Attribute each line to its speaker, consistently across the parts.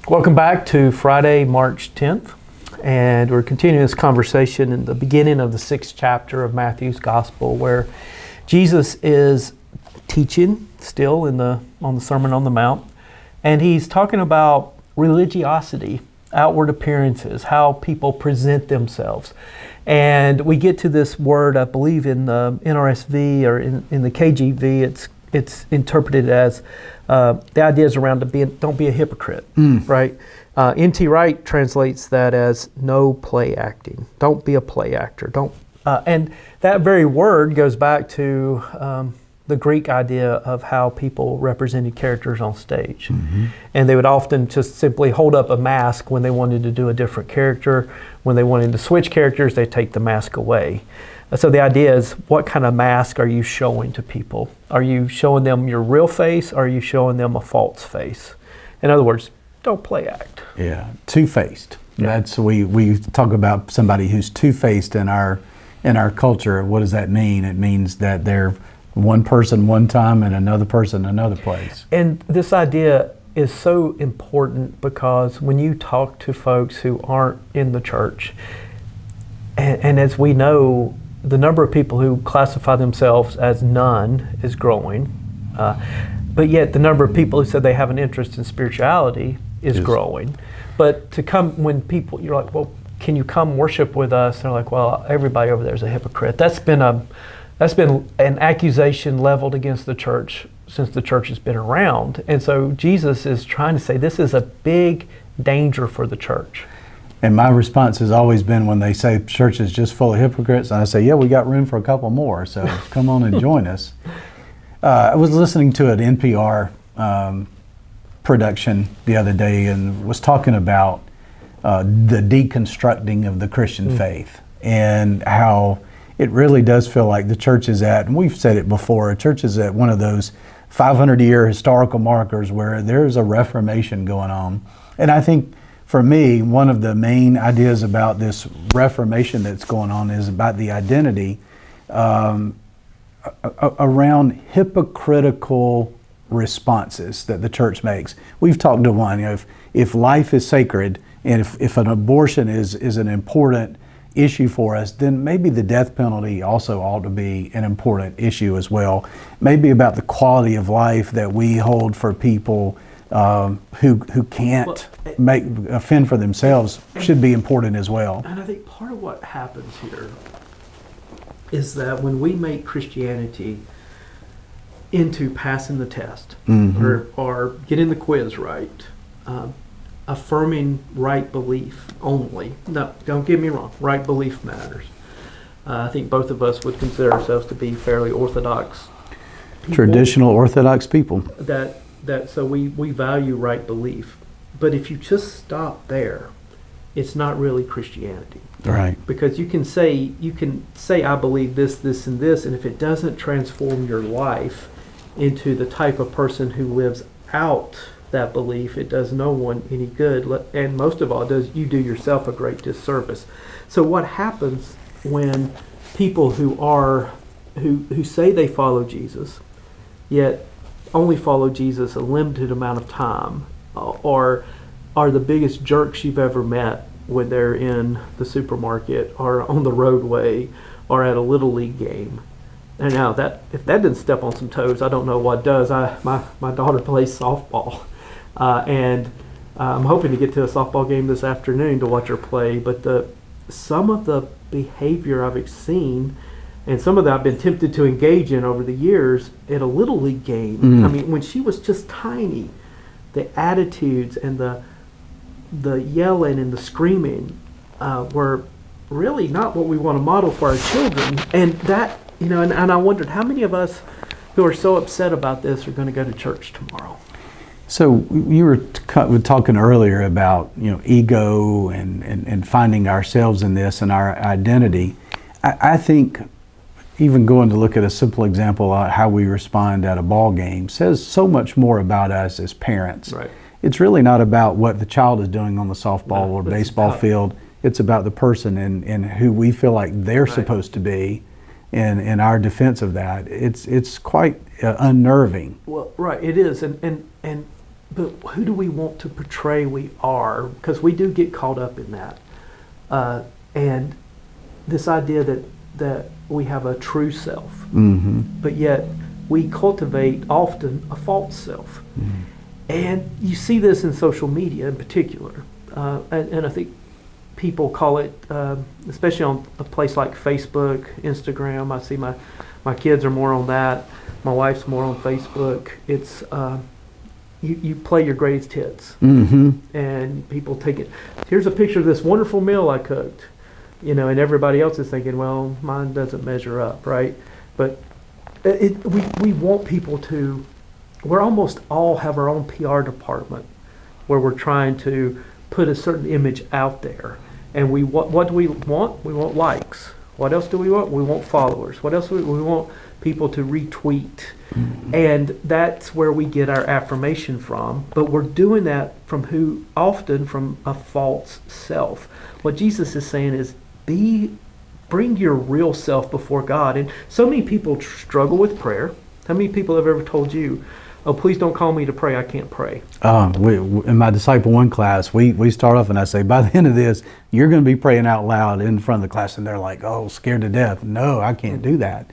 Speaker 1: Welcome back to Friday, March 10th, and we're continuing this conversation in the beginning of the 6th chapter of Matthew's Gospel, where Jesus is teaching still on the Sermon on the Mount, and he's talking about religiosity, outward appearances, how people present themselves. And we get to this word, I believe in the NRSV or in the KJV, it's interpreted as the idea is around don't be a hypocrite, right? N.T. Wright translates that as no play acting. Don't be a play actor. And that very word goes back to the Greek idea of how people represented characters on stage. Mm-hmm. And they would often just simply hold up a mask when they wanted to do a different character. When they wanted to switch characters, they take the mask away. So the idea is, what kind of mask are you showing to people? Are you showing them your real face? Or are you showing them a false face? In other words, don't play act.
Speaker 2: Yeah, two-faced.
Speaker 1: Yeah.
Speaker 2: That's we talk about somebody who's two-faced in our culture. What does that mean? It means that they're one person one time and another person another place.
Speaker 1: And this idea is so important because when you talk to folks who aren't in the church, and as we know, the number of people who classify themselves as none is growing, but yet the number of people who said they have an interest in spirituality is growing. But to come, when people, you're like, well, can you come worship with us? And they're like, well, everybody over there is a hypocrite. That's been an accusation leveled against the church since the church has been around. And so Jesus is trying to say this is a big danger for the church.
Speaker 2: And my response has always been when they say church is just full of hypocrites, and I say, yeah, we got room for a couple more, so come on and join us. I was listening to an NPR production the other day and was talking about the deconstructing of the Christian faith and how it really does feel like the church is at, and we've said it before, a church is at one of those 500-year historical markers where there's a reformation going on. And I think for me, one of the main ideas about this reformation that's going on is about the identity around hypocritical responses that the church makes. We've talked to one, if life is sacred and if an abortion is an important issue for us, then maybe the death penalty also ought to be an important issue as well. Maybe about the quality of life that we hold for people who can't fend for themselves should be important as well.
Speaker 1: And I think part of what happens here is that when we make Christianity into passing the test, or getting the quiz right, affirming right belief only. No, don't get me wrong, right belief matters. I think both of us would consider ourselves to be fairly orthodox people.
Speaker 2: Traditional orthodox people.
Speaker 1: So we value right belief. But if you just stop there, it's not really Christianity.
Speaker 2: Right.
Speaker 1: Because you can say I believe this, this, and this, and if it doesn't transform your life into the type of person who lives out that belief, it does no one any good, and most of all, you do yourself a great disservice. So what happens when people who say they follow Jesus, yet only follow Jesus a limited amount of time, or are the biggest jerks you've ever met when they're in the supermarket or on the roadway or at a little league game? And now if that didn't step on some toes, I don't know what does. My daughter plays softball, and I'm hoping to get to a softball game this afternoon to watch her play. But some of the behavior I've seen, and some of that I've been tempted to engage in over the years at a little league game. I mean, when she was just tiny, the attitudes and the yelling and the screaming were really not what we want to model for our children. And that, and I wondered how many of us who are so upset about this are going to go to church tomorrow.
Speaker 2: So you were talking earlier about ego and finding ourselves in this and our identity. I think even going to look at a simple example of how we respond at a ball game says so much more about us as parents.
Speaker 1: Right.
Speaker 2: It's really not about what the child is doing on the softball or baseball field. It's about the person and who we feel like they're supposed to be, and our defense of that. It's quite unnerving.
Speaker 1: Well, right, it is, and but who do we want to portray we are? Because we do get caught up in that. And this idea that we have a true self, but yet we cultivate often a false self. And you see this in social media in particular. And I think people call it, especially on a place like Facebook, Instagram. I see my kids are more on that. My wife's more on Facebook. It's you play your greatest hits, and people take it. Here's a picture of this wonderful meal I cooked, and everybody else is thinking, well, mine doesn't measure up, right? But we want people to. We're almost all have our own PR department where we're trying to put a certain image out there. And what do we want? We want likes. What else do we want? We want followers. What else we want? People to retweet. And that's where we get our affirmation from. But we're doing that often from a false self. What Jesus is saying is bring your real self before God. And so many people struggle with prayer. How many people have ever told you, oh, please don't call me to pray, I can't pray?
Speaker 2: In my Disciple 1 class, we start off and I say, by the end of this, you're going to be praying out loud in front of the class. And they're like, oh, scared to death. No, I can't do that.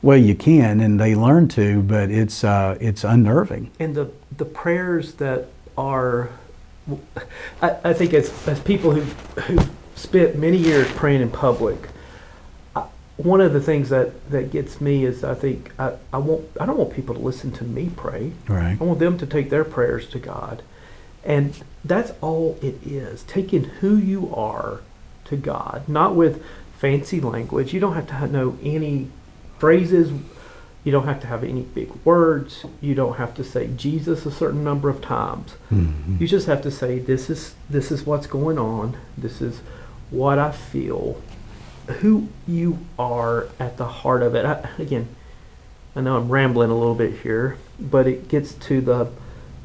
Speaker 2: Well, you can, and they learn to, but it's unnerving. And
Speaker 1: the prayers that are, I think as people who've spent many years praying in public, one of the things that gets me is I think I don't want people to listen to me pray.
Speaker 2: Right.
Speaker 1: I want them to take their prayers to God. And that's all it is, taking who you are to God, not with fancy language. You don't have to know any phrases. You don't have to have any big words. You don't have to say Jesus a certain number of times. You just have to say, this is what's going on. This is what I feel. Who you are at the heart of it. I know I'm rambling a little bit here, but it gets to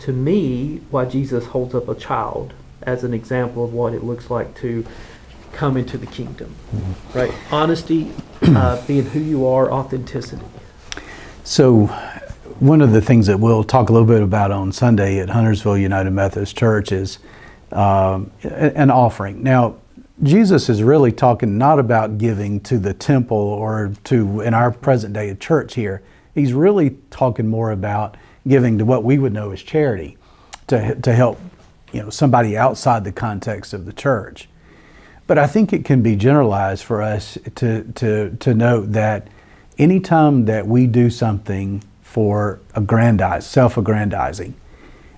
Speaker 1: me, why Jesus holds up a child as an example of what it looks like to come into the kingdom, right? Honesty, being who you are, authenticity.
Speaker 2: So one of the things that we'll talk a little bit about on Sunday at Huntersville United Methodist Church is an offering. Now, Jesus is really talking not about giving to the temple or to, in our present day, a church here. He's really talking more about giving to what we would know as charity, to help somebody outside the context of the church. But I think it can be generalized for us to note that anytime that we do something for self-aggrandizing,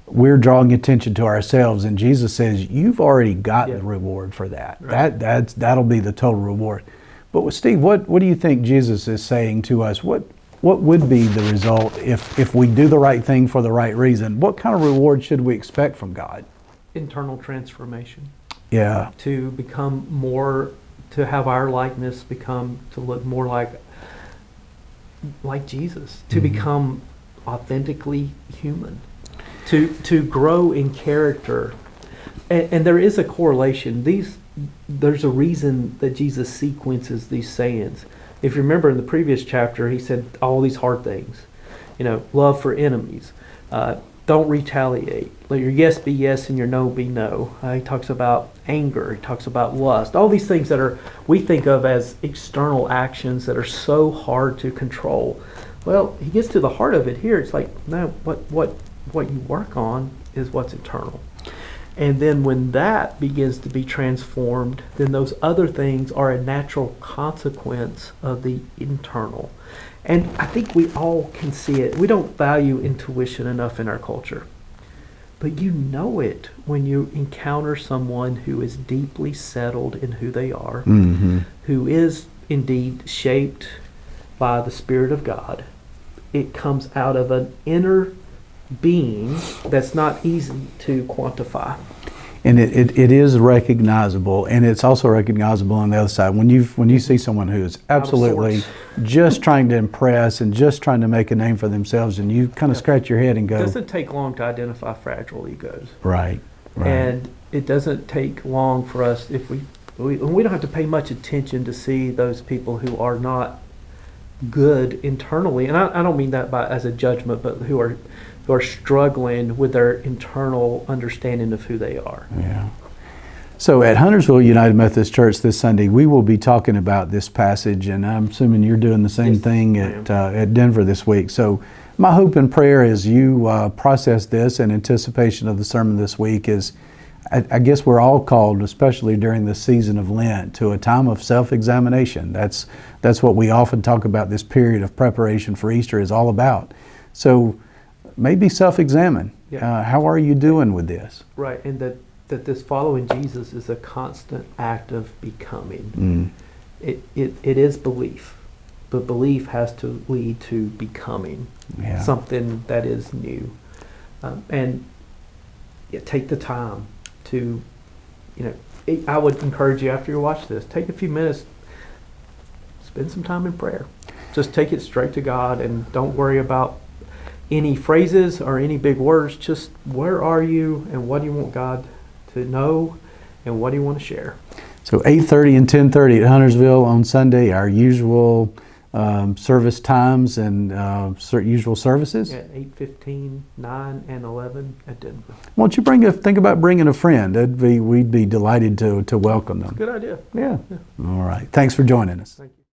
Speaker 2: we're drawing attention to ourselves, and Jesus says, you've already gotten the reward for that. Right. That'll be the total reward. But Steve, what do you think Jesus is saying to us? What would be the result if we do the right thing for the right reason? What kind of reward should we expect from God?
Speaker 1: Internal transformation.
Speaker 2: Yeah.
Speaker 1: To become more, to have our likeness to look more like Jesus, to become authentically human. To grow in character. And there is a correlation. There's a reason that Jesus sequences these sayings. If you remember in the previous chapter, he said all these hard things. Love for enemies. Don't retaliate. Let your yes be yes and your no be no. He talks about anger. He talks about lust. All these things that we think of as external actions that are so hard to control. Well, he gets to the heart of it here. It's like, no, what you work on is what's internal. And then when that begins to be transformed, then those other things are a natural consequence of the internal. And I think we all can see it. We don't value intuition enough in our culture. But you know it when you encounter someone who is deeply settled in who they are, who is indeed shaped by the Spirit of God. It comes out of an inner being that's not easy to quantify.
Speaker 2: And it is recognizable, and it's also recognizable on the other side. When you see someone who is absolutely just trying to impress and just trying to make a name for themselves, and you kind of scratch your head and go,
Speaker 1: it doesn't take long to identify fragile egos.
Speaker 2: Right.
Speaker 1: And it doesn't take long for us, if we don't have to pay much attention to see those people who are not good internally, and I don't mean that as a judgment, but who are struggling with their internal understanding of who they are.
Speaker 2: Yeah. So at Huntersville United Methodist Church this Sunday, we will be talking about this passage, and I'm assuming you're doing the same thing at Denver this week. So my hope and prayer as you process this in anticipation of the sermon this week is, I guess we're all called, especially during the season of Lent, to a time of self-examination. That's what we often talk about. This period of preparation for Easter is all about. So maybe self-examine.
Speaker 1: Yeah.
Speaker 2: How are you doing with this?
Speaker 1: Right, and that this following Jesus is a constant act of becoming. It is belief, but belief has to lead to becoming something that is new. And take the time to, I would encourage you after you watch this, take a few minutes, spend some time in prayer. Just take it straight to God and don't worry about any phrases or any big words. Just where are you and what do you want God to know and what do you want to share? So
Speaker 2: 8:30 and 10:30 at Huntersville on Sunday, our usual service times and usual services.
Speaker 1: At 8:15, 9, and 11 at Denver.
Speaker 2: Why don't you think about bringing a friend? We'd be delighted to welcome them.
Speaker 1: Good idea.
Speaker 2: Yeah. All right. Thanks for joining us.
Speaker 1: Thank you.